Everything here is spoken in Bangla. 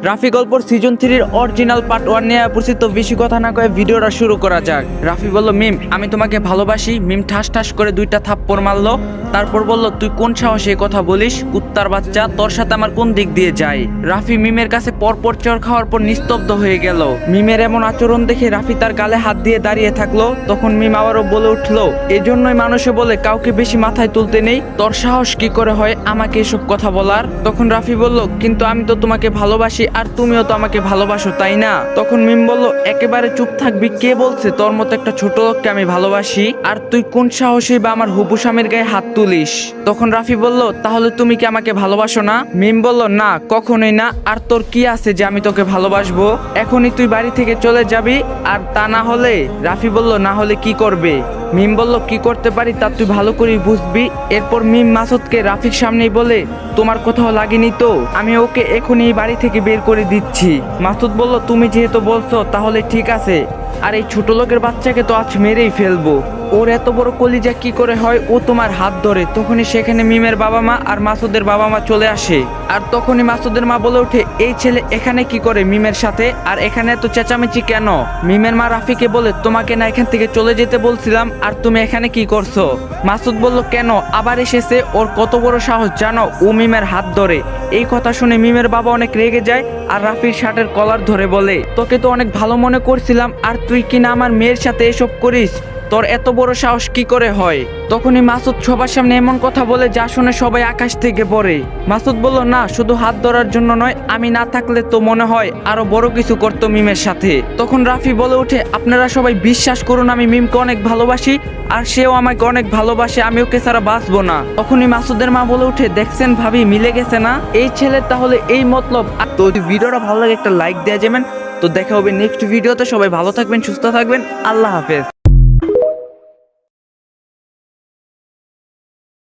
রাফি গল্পর সিজন 3 অরিজিনাল পার্ট 1 নিয়ে পরিচিত, বেশি কথা না কয়ে ভিডিওটা শুরু করা যাক। রাফি বলল, মিম আমি তোমাকে ভালোবাসি। মিম ঠাস ঠাস করে 2টা থাপ্পড় মারলো। তারপর বলল, তুই কোন সাহসে এই কথা বলিস? কুত্তার বাচ্চা, তোর সাথে আমার কোন দিক দিয়ে যায়? রাফি মিমের কাছে পরপর চর খাওয়ার পর নিস্তব্ধ হয়ে গেল। মিমের এমন আচরণ দেখে রাফি তার গালে হাত দিয়ে দাঁড়িয়ে থাকলো। তখন মিম আবারও বলে উঠলো, এজন্যই মানুষে বলে কাউকে বেশি মাথায় তুলতে নেই। তোর সাহস কি করে হয় আমাকে এসব কথা বলার? তখন রাফি বলল, কিন্তু আমি তো তোমাকে ভালোবাসি আর তুমিও তো আমাকে ভালোবাসো, তাই না? তখন মিম বলল, একেবারে চুপ থাকবি? কে বলছে তোর মতো একটা ছোট লোককে আমি ভালোবাসি? আর তুই কোন সাহসে বা আমার হবু স্বামীর গায়ে হাত তুলিস? তখন রাফি বলল, তাহলে তুমি কি আমাকে ভালোবাসো না? মিম বলল, না কখনোই না। আর তোর কি আছে যে আমি তোকে ভালোবাসবো? এখনই তুই বাড়ি থেকে চলে যাবি, আর তা না হলে? রাফি বলল, না হলে কি করবে? মিম বলল, কি করতে পারি তা তুই ভালো করেই বুঝবি। এরপর মিম মাসুদকে রাফির সামনেই বলে, তোমার কোথাও লাগেনি তো? আমি ওকে এখনই বাড়ি থেকে বের করে দিচ্ছি। মাসুদ বলল, তুমি যেহেতু বলছো তাহলে ঠিক আছে। আর এই ছোট লোকের বাচ্চাকে তো আজ মেরেই ফেলবো। ওর এত বড় কলিজা কি করে হয় ও তোমার হাত ধরে? তখনই সেখানে মিমের বাবা মা আর মাসুদের বাবা মা চলে আসে। আর তখনই মাসুদের মা বলে ওঠে, এই ছেলে এখানে কি করে মিমের সাথে? আর এখানে এত চেঁচামেচি কেন? মিমের মা রাফিকে বলে, তোমাকে না এখান থেকে চলে যেতে বলছিলাম, আর তুমি এখানে কি করছো? মাসুদ বলল, কেন আবার এসেছে? ওর কত বড় সাহস জানো? ও মিমের হাত ধরে। এই কথা শুনে মিমের বাবা অনেক রেগে যায় আর রাফির শার্টের কলার ধরে বলে, তোকে তো অনেক ভালো মনে করছিলাম, আর তুই কিনা আমার মেয়ের সাথে এসব করিস? তোর এত বড় সাহস কি করে হয়? তখনই মাসুদ সবার সামনে এমন কথা বলে যা শুনে সবাই আকাশ থেকে পড়ে। মাসুদ বলল, না শুধু হাত ধরার জন্য নয়, আমি না থাকলে তো মনে হয় আরো বড় কিছু করতো মিমের সাথে। তখন রাফি বলে ওঠে, আপনারা সবাই বিশ্বাস করুন আমি মিমকে অনেক ভালোবাসি, আর সেও আমাকে অনেক ভালোবাসে, আমি ওকে ছাড়া বাঁচবো না। তখনই মাসুদের মা বলে ওঠে, দেখছেন ভাবি, মিলে গেছে না? এই ছেলে তাহলে এই মতলব। তো ভিডিওটা ভালো লাগে একটা লাইক দেওয়া যাবেন। তো দেখা হবে নেক্সট ভিডিওতে। সবাই ভালো থাকবেন, সুস্থ থাকবেন। আল্লাহ হাফেজ।